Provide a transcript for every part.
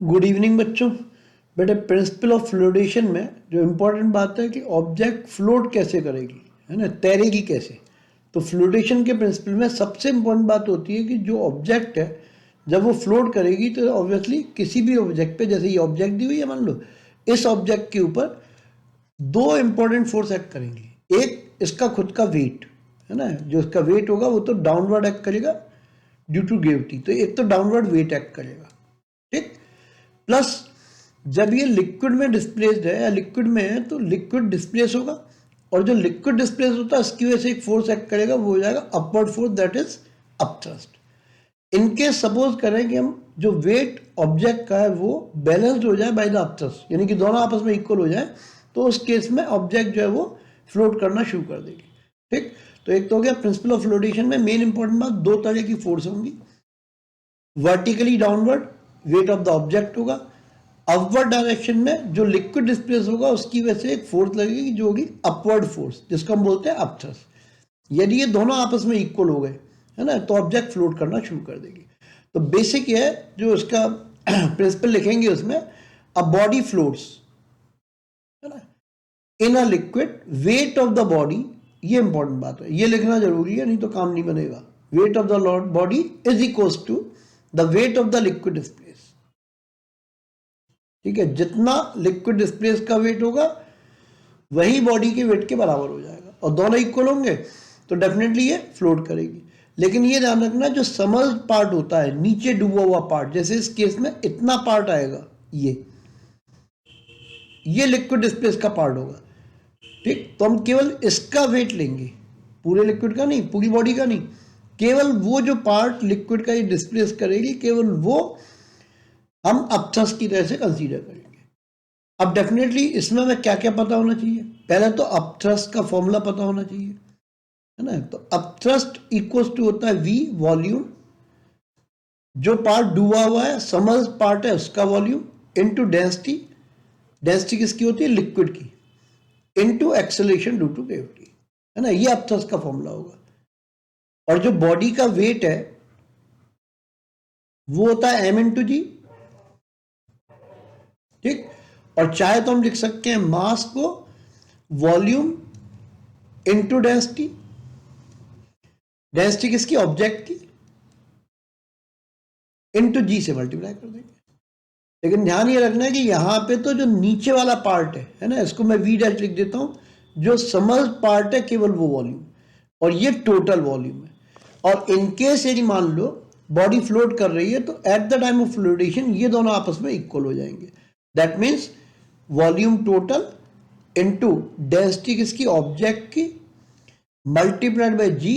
Good evening बच्चों। बेटे principle of flotation में जो इम्पोर्टेंट बात है कि ऑब्जेक्ट फ्लोट कैसे करेगी, है ना, तैरेगी कैसे। तो फ्लोटेशन के प्रिंसिपल में सबसे इम्पोर्टेंट बात होती है कि जो ऑब्जेक्ट है जब वो फ्लोट करेगी तो ऑब्वियसली किसी भी ऑब्जेक्ट पे, जैसे ये ऑब्जेक्ट दी हुई है मान लो, इस ऑब्जेक्ट के ऊपर दो इंपॉर्टेंट फोर्स एक्ट करेंगी। एक इसका खुद का वेट, है ना, जो इसका वेट होगा वो तो डाउनवर्ड एक्ट करेगा ड्यू टू ग्रेविटी, तो एक तो डाउनवर्ड वेट एक्ट करेगा, ठीक। प्लस जब ये लिक्विड में डिस्प्लेस्ड है या लिक्विड में है तो लिक्विड डिस्प्लेस होगा, और जो लिक्विड डिस्प्लेस होता है उसकी वजह से एक फोर्स एक्ट करेगा, वो हो जाएगा upward force, that is upthrust. इनके सपोज करें कि हम जो वेट ऑब्जेक्ट का है वो बैलेंस्ड हो जाए बाय द अपथ्रस्ट, यानी कि दोनों आपस में इक्वल हो जाए, तो उस केस में ऑब्जेक्ट जो है वो फ्लोट करना शुरू कर देगी, ठीक। तो एक तो हो गया प्रिंसिपल ऑफ फ्लोटेशन में मेन इंपॉर्टेंट बात, दो तरह की फोर्स होंगी। Vertically downward wait of the object होगा, अपवर्ड डायरेक्शन में जो लिक्विड डिस्प्लेस होगा उसकी वजह से एक फोर्स लगेगी जो होगी अपवर्ड फोर्स, जिसको हम बोलते हैं अपथ्रस्ट। यदि ये दोनों आपस में इक्वल हो गए, है ना, तो ऑब्जेक्ट फ्लोट करना शुरू कर देगी। तो बेसिक ये है जो इसका प्रिंसिपल लिखेंगे उसमें, अ बॉडी फ्लोट्स, है ना, in a liquid, weight of the body, ये इंपॉर्टेंट बात है, ये लिखना जरूरी है, नहीं तो काम नहीं बनेगा। Weight of the body is equals to the weight of the liquid displace, ठीक है। जितना लिक्विड डिस्प्लेस का वेट होगा वही बॉडी के वेट के बराबर हो जाएगा, और दोनों इक्वल होंगे तो डेफिनेटली ये फ्लोट करेगी। लेकिन ये ध्यान रखना, जो सबमर्ज्ड पार्ट होता है, नीचे डूबा हुआ पार्ट, जैसे इस केस में इतना पार्ट आएगा, ये लिक्विड डिस्प्लेस का पार्ट होगा, ठीक। तो हम केवल इसका वेट लेंगे, पूरे लिक्विड का नहीं, पूरी बॉडी का नहीं, केवल वो जो पार्ट लिक्विड का ये डिस्प्लेस करेगी, केवल वो हम अपथ्रस्ट की तरह से कंसीडर करेंगे। अब डेफिनेटली इसमें हमें क्या क्या पता होना चाहिए, पहले तो अपथ्रस्ट का फॉर्मूला पता होना चाहिए, है ना। तो अपथ्रस्ट इक्वल्स टू होता है वी, वॉल्यूम, जो पार्ट डूबा हुआ है, समर्ज पार्ट है उसका वॉल्यूम, इनटू डेंसिटी, डेंसिटी किसकी होती है, लिक्विड की, into acceleration due to gravity, है ना, ये अपथ्रस्ट का फॉर्मूला होगा। और जो बॉडी का वेट है वो होता है m इंटू जी, ठीक। और चाहे तो हम लिख सकते हैं मास को वॉल्यूम इनटू डेंसिटी, डेंसिटी किसकी, ऑब्जेक्ट की, इनटू जी से मल्टीप्लाई कर देंगे। लेकिन ध्यान ये रखना है कि यहां पे तो जो नीचे वाला पार्ट है ना, इसको मैं वी डैश लिख देता हूं, जो समर्ज पार्ट है केवल वो वॉल्यूम, और ये टोटल वॉल्यूम है। और इनकेस यदि मान लो बॉडी फ्लोट कर रही है तो at the time of flotation ये दोनों आपस में इक्वल हो जाएंगे। That means volume total into density किसकी, ऑब्जेक्ट की, multiplied by g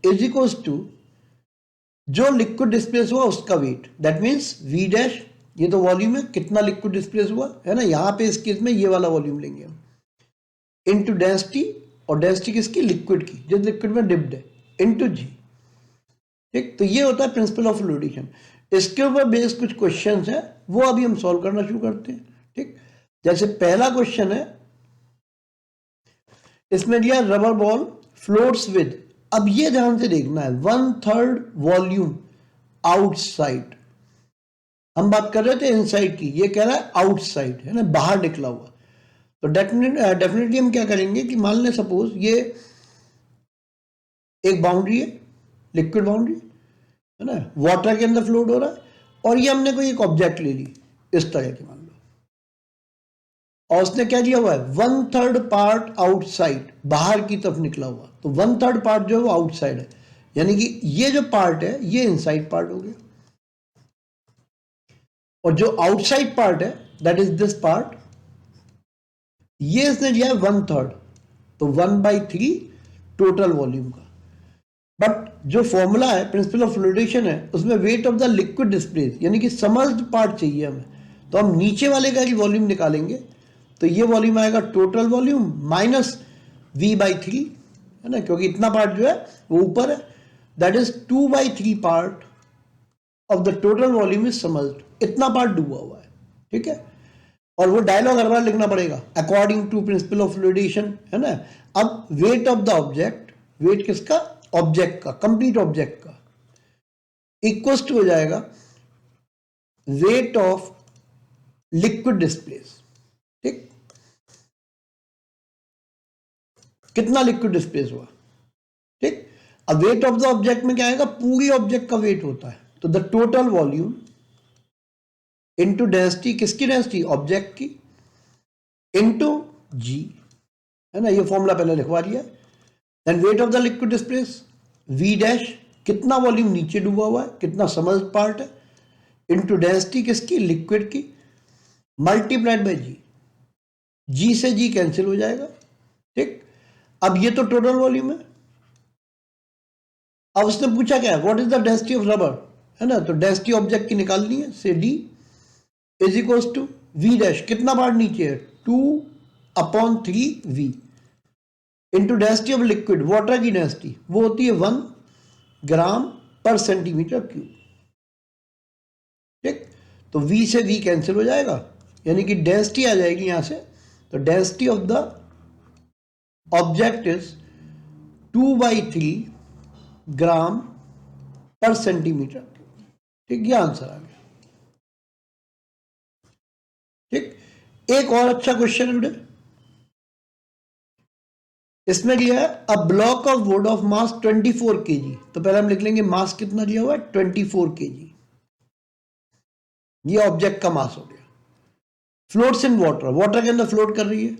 is equals to जो लिक्विड डिस्प्लेस हुआ उसका weight, that means V dash, ये तो वॉल्यूम है, कितना लिक्विड डिस्प्लेस हुआ, है ना, यहां पे इस केस में ये वाला वॉल्यूम लेंगे हम, इनटू डेंसिटी, और डेंसिटी किसकी, लिक्विड की, जो लिक्विड में डिप्ड है, इनटू जी, ठीक। तो ये होता है प्रिंसिपल ऑफ फ्लूइडिशन। इसके ऊपर बेस्ड कुछ क्वेश्चंस है, वो अभी हम सॉल्व करना शुरू करते हैं, ठीक। जैसे पहला क्वेश्चन है, इसमें दिया रबर बॉल फ्लोट्स विद, अब ये ध्यान से देखना है, 1/3 वॉल्यूम आउटसाइड, हम बात कर रहे थे इनसाइड की, ये कह रहा है आउटसाइड, है ना, बाहर निकला हुआ। तो डेफिनेटली हम क्या करेंगे कि मान लें सपोज ये एक बाउंड्री है, लिक्विड बाउंड्री, है ना, वाटर के अंदर फ्लोट हो रहा है, और ये हमने कोई एक ऑब्जेक्ट ले ली इस तरह की मान लो, और उसने क्या दिया हुआ है, 1/3 पार्ट आउटसाइड, बाहर की तरफ निकला हुआ, तो 1/3 पार्ट जो है वो आउटसाइड है, यानी कि ये जो पार्ट है ये इनसाइड पार्ट हो गया, और जो आउटसाइड पार्ट है दैट इज दिस पार्ट, ये इसने दिया है 1/3, तो 1/3 टोटल वॉल्यूम का। बट जो फॉर्मूला है प्रिंसिपल ऑफ फ्लूइडेशन है, उसमें wait of the liquid displace, यानी कि समर्ज्ड पार्ट चाहिए हमें, तो हम नीचे वाले का ही वॉल्यूम निकालेंगे, तो ये वॉल्यूम आएगा टोटल वॉल्यूम माइनस v/3, है ना, क्योंकि इतना पार्ट जो है वो ऊपर है, that is 2/3 part of the total volume is समर्ज्ड, इतना पार्ट डूबा हुआ है, ठीक है। और वो डायलॉग हर बार लिखना पड़ेगा, according to principle of flotation, है ना। अब weight of the object, weight किसका, ऑब्जेक्ट का, कंप्लीट ऑब्जेक्ट का, इक्वल टू हो जाएगा वेट ऑफ लिक्विड डिस्प्लेस, ठीक, कितना लिक्विड डिस्प्लेस हुआ, ठीक। अब वेट ऑफ द ऑब्जेक्ट में क्या आएगा, पूरी ऑब्जेक्ट का वेट होता है, तो the total volume into density, किसकी डेंसिटी, ऑब्जेक्ट की, इनटू जी, है ना, ये फॉर्मूला पहले लिखवा दिया। Then weight of the liquid displace V dash, कितना वॉल्यूम नीचे डूबा हुआ है, कितना सबमर्ज्ड पार्ट है, इनटू डेंसिटी किसकी, लिक्विड की, मल्टीप्लाइड बाय जी, जी से जी कैंसिल हो जाएगा, ठीक। अब ये तो टोटल वॉल्यूम है। अब उसने पूछा क्या है, what is the density of rubber, है ना, तो डेंसिटी ऑब्जेक्ट की निकालनी है, से D is equals to V dash, कितना बार नीचे है, 2/3 V, into density of liquid, water की डेंसिटी वो होती है 1 ग्राम पर सेंटीमीटर क्यूब, ठीक। तो वी से वी कैंसिल हो जाएगा, यानी कि डेंसिटी आ जाएगी यहां से, तो density of the object is 2/3 ग्राम पर सेंटीमीटर, ठीक, ये आंसर आ गया, ठीक। एक और अच्छा क्वेश्चन है बेटे, इसमें दिया है a block of wood of mass 24 kg, तो पहले हम लिख लेंगे मास कितना दिया हुआ है, 24 kg, ये ऑब्जेक्ट का मास हो गया। फ्लोट्स इन वाटर, वाटर के अंदर फ्लोट कर रही है।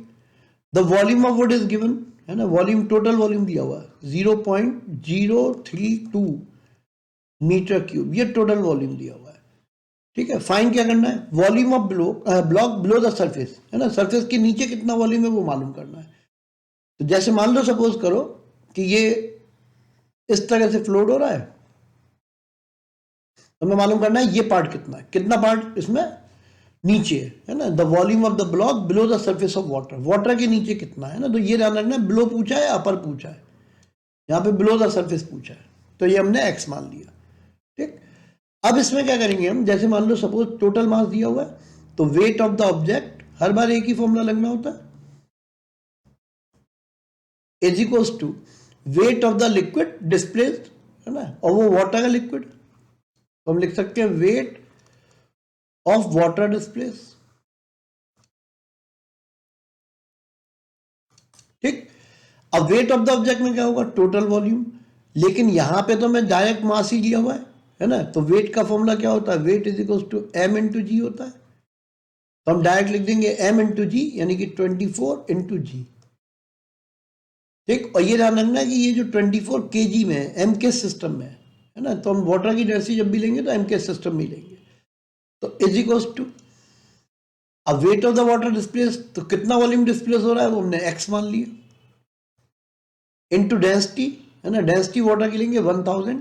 The volume of would is given, है ना, वॉल्यूम, टोटल वॉल्यूम दिया हुआ है 0.032 मीटर क्यूब, ये टोटल वॉल्यूम दिया हुआ है, ठीक है। फाइन क्या करना है, volume of block below the surface, है ना, सरफेस के नीचे कितना वॉल्यूम है वो मालूम करना है। तो जैसे मान लो, सपोज करो कि ये इस तरह से फ्लोट हो रहा है, तो हमें मालूम करना है ये पार्ट कितना है, कितना पार्ट इसमें नीचे है ना, the volume of the block below the surface of water, water के नीचे कितना है ना, तो ये ध्यान रखना है, बिलो पूछा है अपर पूछा है, यहाँ पे बिलो द सरफेस पूछा है, तो ये हमने एक्स मान लिया, ठीक। अब इसमें क्या करेंगे हम, जैसे मान लो सपोज टोटल मास दिया हुआ है, तो वेट ऑफ द ऑब्जेक्ट, हर बार एक ही फॉर्मूला लगना होता है, is equals to weight of the liquid displaced, है ना, और वो वाटर का लिक्विड, तो हम लिख सकते हैं वेट ऑफ वाटर डिस्प्लेस, ठीक। अब वेट ऑफ द ऑब्जेक्ट में क्या होगा, टोटल वॉल्यूम, लेकिन यहां पे तो मैं डायरेक्ट मास ही लिया हुआ है ना, तो वेट का फॉर्मूला क्या होता है, weight is equals to m into g होता है, तो हम डायरेक्ट लिख देंगे एम इंटू जी, यानी कि 24 इंटू जी, ठीक। और ये ध्यान रखना है कि ये जो 24 kg में है, एम के सिस्टम में है ना, तो हम वाटर की डेंसिटी जब भी लेंगे तो एम के सिस्टम में लेंगे, तो इज इक्वल्स टू, अब weight of the water displace, तो कितना वॉल्यूम डिस्प्लेस हो रहा है वो हमने एक्स मान लिया, इनटू डेंसिटी, है ना, डेंसिटी वाटर की लेंगे 1000,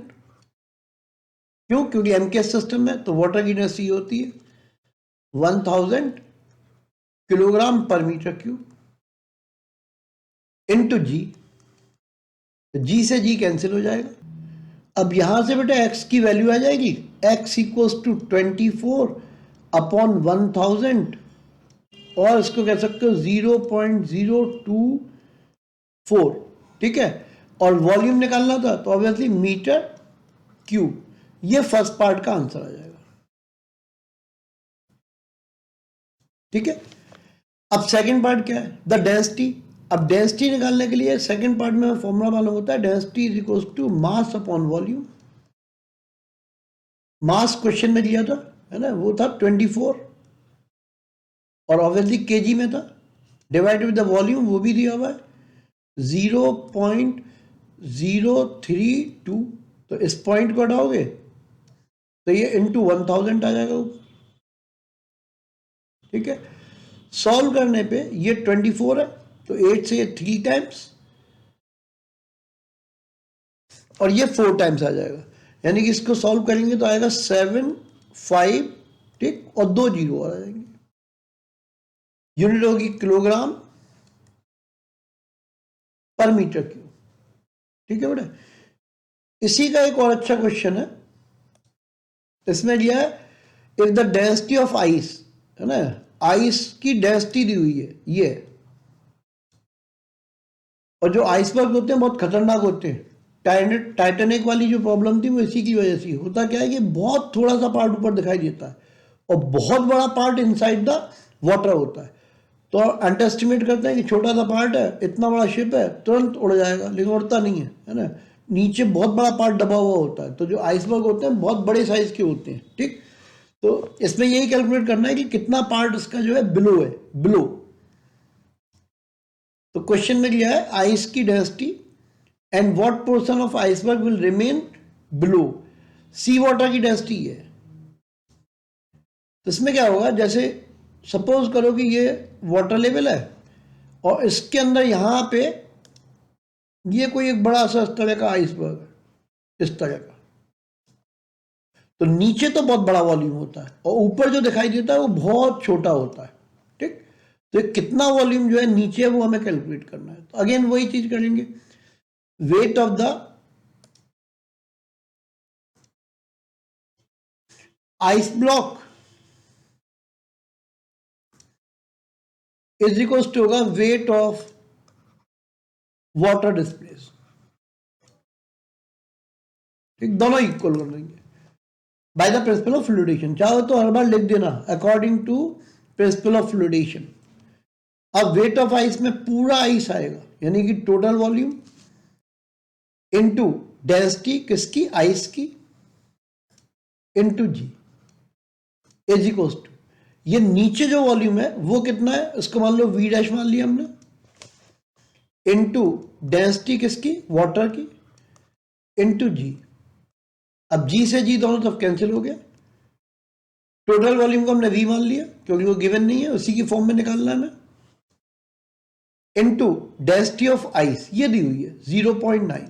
क्यों, क्योंकि एम के सिस्टम में, तो वाटर की डेंसिटी होती है 1000 किलोग्राम पर मीटर क्यूब, इनटू जी, जी से जी कैंसिल हो जाएगा। अब यहां से बेटा x की वैल्यू आ जाएगी, x इक्वल्स टू 24/1000, और इसको कह सकते हो 0.024, ठीक है। और वॉल्यूम निकालना था तो ऑब्वियसली मीटर क्यूब, ये फर्स्ट पार्ट का आंसर आ जाएगा, ठीक है। अब सेकंड पार्ट क्या है, द डेंसिटी, अब डेंसिटी निकालने के लिए सेकंड पार्ट में फॉर्मूला मालूम होता है, density is equals to mass upon volume, mass question में दिया था, है ना, वो था 24, और ऑब्वियसली केजी में था, डिवाइडेड विद द वॉल्यूम, वो भी दिया हुआ है 0.032, तो इस पॉइंट को हटाओगे तो ये इंटू 1000 आ जाएगा, ठीक है। सॉल्व करने पे ये 24 है, तो 8 से ये 3 टाइम्स, और ये 4 टाइम्स आ जाएगा, यानी कि इसको सॉल्व करेंगे तो आएगा 7, 5, ठीक, और 2 जीरो और आ जाएंगे, यूनिट होगी किलोग्राम पर मीटर क्यूब, ठीक है बेटा। इसी का एक और अच्छा क्वेश्चन है, इसमें दिया है if the density of ice, है ना, आइस की डेंसिटी दी हुई है ये, और जो आइसबर्ग होते हैं बहुत खतरनाक होते हैं, टाइटैनिक वाली जो प्रॉब्लम थी वो इसी की वजह से, होता क्या है कि बहुत थोड़ा सा पार्ट ऊपर दिखाई देता है, और बहुत बड़ा पार्ट इनसाइड द वाटर होता है। तो अंडर एस्टिमेट करते हैं कि छोटा सा पार्ट है, इतना बड़ा शिप है, तुरंत उड़ जाएगा, लेकिन उड़ता नहीं है ना। नीचे बहुत बड़ा पार्ट दबा हुआ होता है। तो जो आइसबर्ग होते हैं बहुत बड़े साइज के होते हैं, ठीक। तो इसमें यही कैलकुलेट करना है कि कितना पार्ट उसका जो है बिलो है, बिलो। तो क्वेश्चन में क्या है, आइस की density and what portion of iceberg will remain below sea water की डेंसिटी है। तो इसमें क्या होगा, जैसे सपोज करो कि ये वाटर लेवल है और इसके अंदर यहां पे ये कोई एक बड़ा सा इस तरह का आइसबर्ग है, इस तरह का। तो नीचे तो बहुत बड़ा वॉल्यूम होता है और ऊपर जो दिखाई देता है वो बहुत छोटा होता है, ठीक। तो कितना वॉल्यूम जो है नीचे वो हमें कैलकुलेट करना है। तो अगेन वही चीज करेंगे, weight of the ice block is equal to होगा वेट ऑफ वाटर डिस्प्लेस, ठीक। दोनों इक्वल कर देंगे by the principle of flotation. चाहो तो हर बार लिख देना according to principle of flotation. अब वेट ऑफ आइस में पूरा आइस आएगा, यानी कि टोटल वॉल्यूम इनटू डेंसिटी किसकी, आइस की, into g is equals to ये नीचे जो वॉल्यूम है वो कितना है, उसको मान लो वी डैश मान लिया हमने, इनटू डेंसिटी किसकी, वाटर की, इनटू जी। अब जी से जी दोनों तरफ कैंसिल हो गया। टोटल वॉल्यूम को हमने वी मान लिया क्योंकि वो गिवन नहीं है, उसी की फॉर्म में निकालना है हमें, इनटू डेंसिटी ऑफ आइस ये दी हुई है 0.9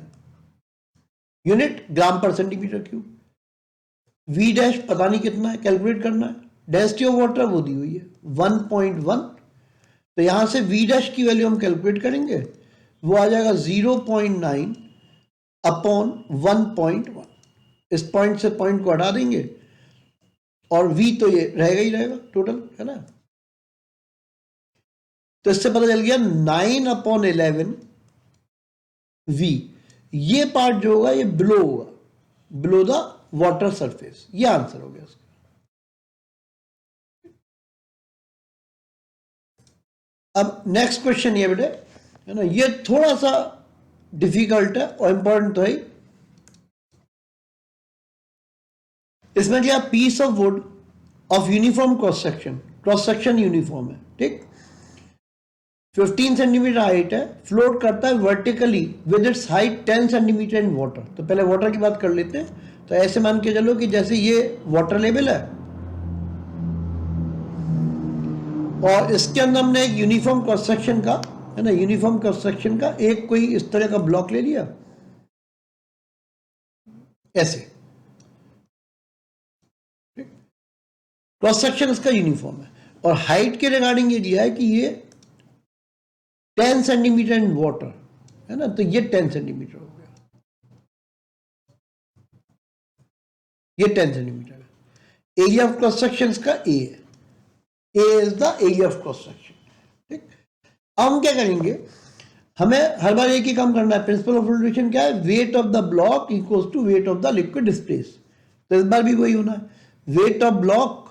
यूनिट ग्राम पर सेंटीमीटर क्यूब। वी डैश पता नहीं कितना है, कैलकुलेट करना है। डेंसिटी ऑफ वाटर वो दी हुई है 1.1। तो यहां से वी डैश की वैल्यू हम कैलकुलेट करेंगे, वो आ जाएगा 0.9 अपॉन 1.1। इस पॉइंट से पॉइंट को हटा देंगे और वी तो ये रहेगा ही रहेगा टोटल, है ना। तो इससे पता चल गया 9/11 वी, ये पार्ट जो होगा ये बिलो होगा, बिलो द वाटर सरफेस। ये आंसर हो गया इसका। अब नेक्स्ट क्वेश्चन ये बेटे, है ना, ये थोड़ा सा डिफिकल्ट है और इंपॉर्टेंट तो है। इसमें क्या, piece of wood of uniform cross section uniform है, ठीक। 15 सेंटीमीटर हाइट है, फ्लोट करता है vertically with its height 10 centimetre in water. तो पहले वाटर की बात कर लेते हैं। तो ऐसे मान के चलो कि जैसे ये वाटर लेवल है और इसके अंदर हमने एक यूनिफॉर्म क्रॉस सेक्शन का, है ना, यूनिफॉर्म क्रॉस सेक्शन का एक कोई इस तरह का ब्लॉक ले लिया ऐसे, क्रॉस सेक्शन इसका यूनिफॉर्म है और हाइट के रिगार्डिंग ये दिया है कि ये 10 सेंटीमीटर इन वाटर, है ना। तो ये 10 सेंटीमीटर हो गया, ये 10 सेंटीमीटर है। एरिया ऑफ क्रॉस सेक्शन का ए है, A is the area of cross section, ठीक। अब हम क्या करेंगे, हमें हर बार एक ही काम करना है। प्रिंसिपल ऑफ फ्लूइडेशन क्या है, weight of the block equals to weight of the liquid displace. तो इस बार भी वही होना है, वेट ऑफ ब्लॉक,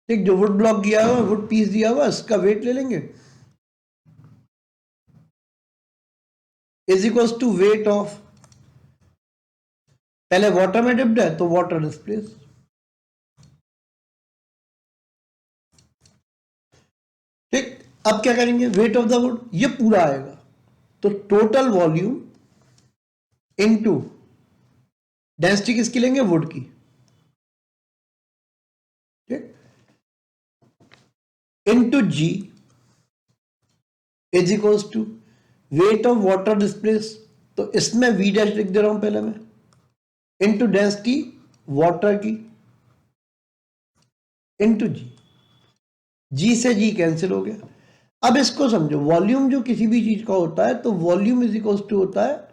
ठीक, जो वुड ब्लॉक दिया हुआ, वुड पीस दिया हुआ, इसका वेट ले लेंगे, is equals to weight of, पहले वाटर में डिप्ड है तो वाटर डिस्प्लेस, ठीक। अब क्या करेंगे, वेट ऑफ द वुड ये पूरा आएगा, तो टोटल वॉल्यूम इनटू डेंसिटी किसकी लेंगे, वुड की, ठीक, into g is equals to weight of water displace. तो इसमें वी डैश लिख दे रहा हूं पहले मैं, इनटू डेंसिटी वाटर की, इनटू जी, जी से जी कैंसिल हो गया। अब इसको समझो, वॉल्यूम जो किसी भी चीज का होता है तो वॉल्यूम इज इक्वल्स टू होता है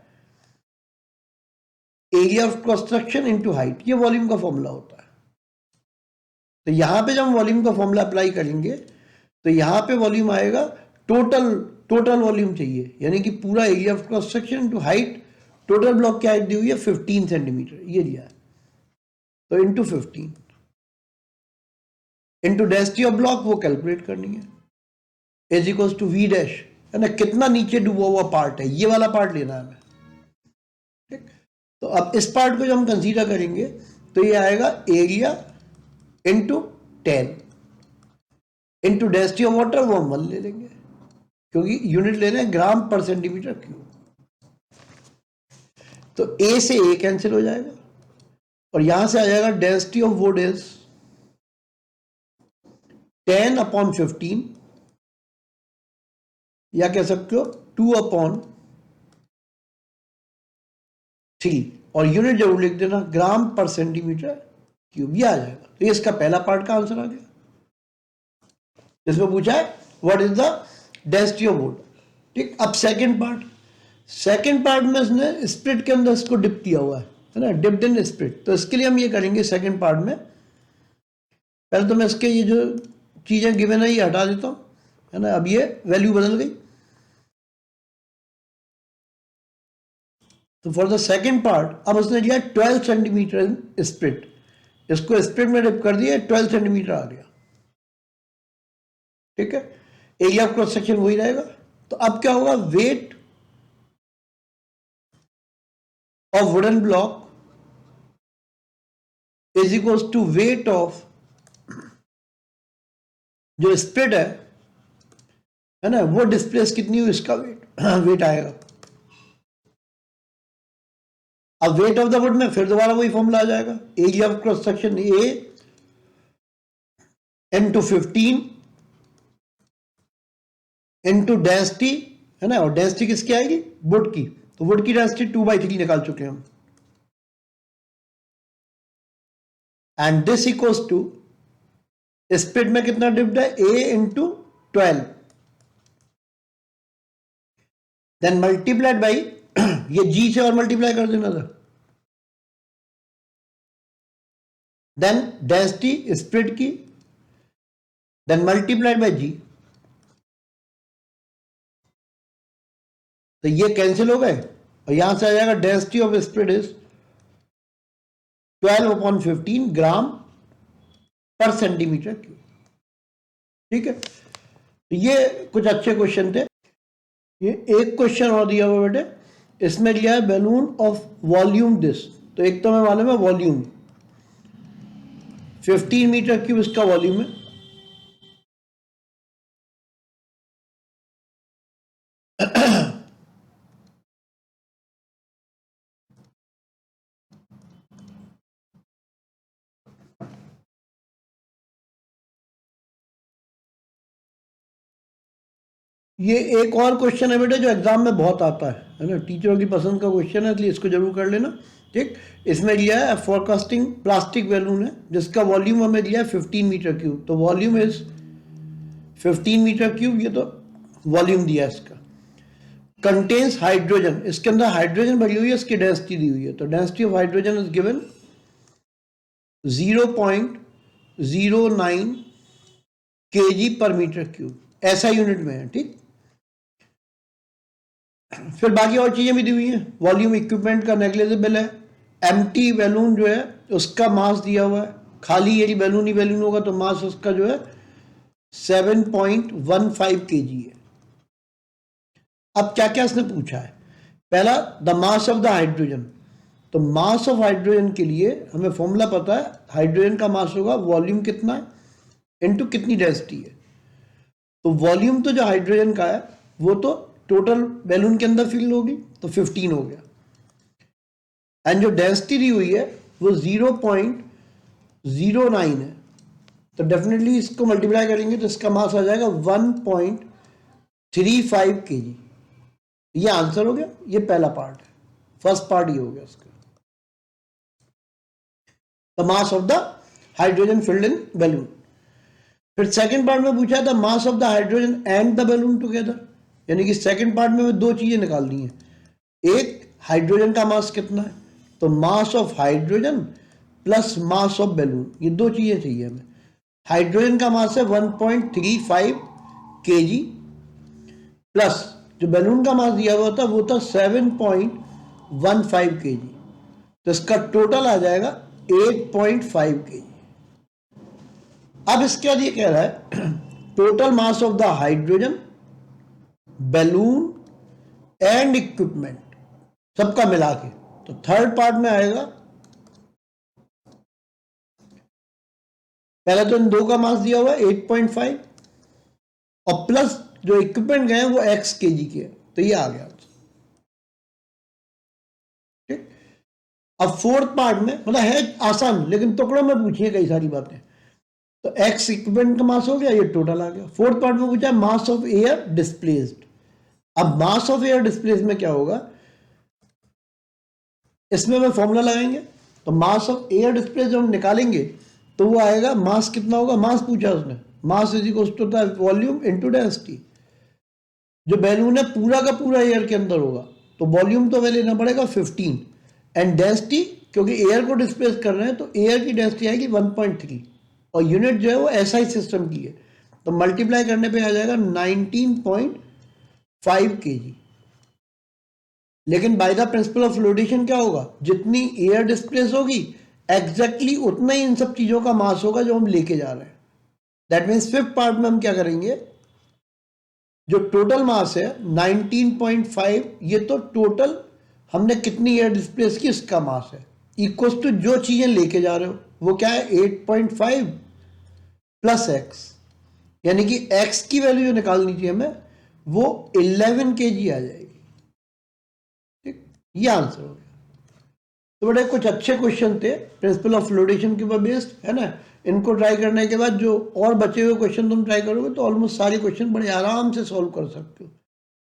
area of cross section into height, ये वॉल्यूम का फॉर्मूला होता है। तो यहां पे जब हम वॉल्यूम का फॉर्मूला अप्लाई करेंगे तो यहां पे वॉल्यूम आएगा, टोटल वॉल्यूम चाहिए, यानी कि पूरा area of cross section into height. Total block की हाइट दी हुई है 15 सेंटीमीटर, ये दिया है। तो into 15 into density of block वो कैलकुलेट करनी है, is equal to V dash, है ना, कितना नीचे डूबा हुआ पार्ट है, ये वाला पार्ट लेना है हमें, ठीक। तो अब इस पार्ट को जब हम कंसीडर करेंगे तो ये आएगा area into 10 into density of water, वो हम 1 ले लेंगे क्योंकि यूनिट ले रहे हैं ग्राम पर सेंटीमीटर क्यूब। तो ए से ए कैंसिल हो जाएगा और यहां से आ जाएगा डेंसिटी ऑफ वुड इज 10/15, या कह सकते हो 2/3, और यूनिट जरूर लिख देना ग्राम पर सेंटीमीटर क्यूब, ये आ जाएगा। तो ये इसका पहला पार्ट का आंसर आ गया। इसमें पूछा है what is the density of would, ठीक। अब सेकंड पार्ट में इसने स्प्लिट के अंदर इसको डिप किया हुआ है ना, डिप्ड इन स्प्लिट। तो इसके लिए हम ये करेंगे सेकंड पार्ट में, पहले तो मैं इसके ये जो चीजें गिवन है ये हटा देता हूं, है ना। अब ये वैल्यू बदल गई। तो फॉर द सेकंड पार्ट अब उसने लिया 12 सेंटीमीटर स्प्लिट, इसको स्प्लिट में डिप कर दिया, 12 सेंटीमीटर आ गया, ठीक है। एरिया ऑफ क्रॉस सेक्शन वही रहेगा। तो अब क्या होगा, weight of wooden block is equals to weight of जो स्प्लिट है ना, वो डिस्प्लेस कितनी हुई, इसका वेट आएगा। अब वेट ऑफ द वुड में फिर दोबारा वही फॉर्मूला आ जाएगा, area of cross section A into 15 into density, है ना, और डेंसिटी किसकी आएगी, वुड की। तो वुड की डेंसिटी 2/3 निकाल चुके हैं हम, and this equals to split में कितना डिप्ड है, A into 12, then multiplied by ये जी से और मल्टीप्लाई कर देना था, देन डेंसिटी स्प्लिट की, देन मल्टीप्लाइड बाई जी। तो ये कैंसिल हो गए और यहां से आ जाएगा डेंसिटी ऑफ स्प्लिट इज 12/15 ग्राम पर सेंटीमीटर क्यूब, ठीक है। तो ये कुछ अच्छे क्वेश्चन थे। ये एक क्वेश्चन और दिया हुआ बेटे, इसमें लिया है बैलून ऑफ वॉल्यूम दिस। तो एक तो मैं मालूम है वॉल्यूम 15 मीटर क्यूब इसका वॉल्यूम है, ये एक और क्वेश्चन है बेटे जो एग्जाम में बहुत आता है ना, टीचरों की पसंद का क्वेश्चन है, इसलिए इसको जरूर कर लेना, ठीक। इसमें लिया है फोरकास्टिंग प्लास्टिक बैलून है जिसका वॉल्यूम हमें दिया है 15 मीटर क्यूब। तो वॉल्यूम इज 15 मीटर क्यूब, ये तो वॉल्यूम दिया है इसका। कंटेन्स हाइड्रोजन, इसके अंदर हाइड्रोजन भरी हुई है, इसकी डेंसिटी दी हुई है। तो density of hydrogen is given 0.09 kg पर मीटर क्यूब, ऐसा यूनिट में है, ठीक। फिर बाकी और चीजें भी दी हुई हैं, वॉल्यूम इक्विपमेंट का नेग्लिजिबल है, एम्प्टी बैलून जो है उसका मास दिया हुआ है, खाली यदि बैलून ही बैलून होगा तो मास उसका जो है 7.15 kg है। अब क्या क्या इसने पूछा है, पहला the mass of the hydrogen. तो मास ऑफ हाइड्रोजन के लिए हमें फॉर्मूला पता है, हाइड्रोजन का मास होगा वॉल्यूम कितना है इनटू कितनी डेंसिटी है। तो वॉल्यूम तो जो हाइड्रोजन का है वो तो टोटल बैलून के अंदर फिल होगी, तो 15 हो गया, एंड जो डेंसिटी दी हुई है वो 0.09 है। तो डेफिनेटली इसको मल्टीप्लाई करेंगे तो इसका मास आ जाएगा 1.35 kg। ये आंसर हो गया, ये पहला पार्ट है, फर्स्ट पार्ट ये हो गया इसका, the mass of the hydrogen filled in balloon. फिर सेकंड पार्ट में पूछा था mass of the hydrogen and the balloon together, यानी कि सेकंड पार्ट में दो चीजें निकालनी है, एक हाइड्रोजन का मास कितना है, तो mass of hydrogen plus mass of balloon, ये दो चीजें चाहिए हमें। हाइड्रोजन का मास है 1.35 kg प्लस जो बैलून का मास दिया हुआ था वो था 7.15 kg। तो इसका टोटल आ जाएगा 8.5 kg। अब इसके बाद ये कह रहा है total mass of the hydrogen, balloon and equipment सबका मिला के। तो थर्ड पार्ट में आएगा, पहले तो इन दो का मास दिया हुआ है 8.5 और प्लस जो इक्विपमेंट गए वो x kg के, तो ये आ गया। ठीक, अब फोर्थ पार्ट में मतलब है आसान, लेकिन टुकड़ों में पूछिए कई सारी बातें। तो x इक्विपमेंट का मास हो गया, ये टोटल आ गया। फोर्थ पार्ट में पूछा मास ऑफ एयर डिस्प्लेस्ड। अब मास ऑफ एयर डिस्प्लेस में क्या होगा, इसमें मैं फॉर्मूला लगाएंगे। तो मास ऑफ एयर डिस्प्लेस जब हम निकालेंगे तो वो आएगा, मास कितना होगा, मास पूछा उसने, mass is equal to the volume into density. जो बैलून है पूरा का पूरा एयर के अंदर होगा, तो वॉल्यूम तो हमें लेना पड़ेगा 15 एंड डेंसिटी, क्योंकि एयर को डिस्प्लेस कर रहे हैं तो एयर की डेंसिटी आएगी 1.3 और यूनिट जो है वो एसआई सिस्टम की है, तो मल्टीप्लाई करने पे आ जाएगा 19.5 kg। लेकिन bye the principle of flotation क्या होगा, जितनी एयर डिस्प्लेस होगी एग्जैक्टली उतना ही इन सब चीजों का मास होगा जो हम लेके जा रहे हैं। दैट मीन्स फिफ्थ पार्ट में हम क्या करेंगे, जो टोटल मास है 19.5, ये तो टोटल हमने कितनी एयर डिस्प्लेस की इसका मास है, इक्वल्स टू जो चीजें लेके जा रहे हो वो क्या है 8.5 प्लस एक्स, यानी कि एक्स की वैल्यू जो निकालनी चाहिए हमें वो 11 kg आ जाएगी। ठीक, ये आंसर हो गया। तो बड़े कुछ अच्छे क्वेश्चन थे प्रिंसिपल ऑफ फ्लोटेशन के ऊपर बेस्ड, है ना। इनको ट्राई करने के बाद जो और बचे हुए क्वेश्चन तुम ट्राई करोगे तो ऑलमोस्ट सारे क्वेश्चन बड़े आराम से सॉल्व कर सकते हो।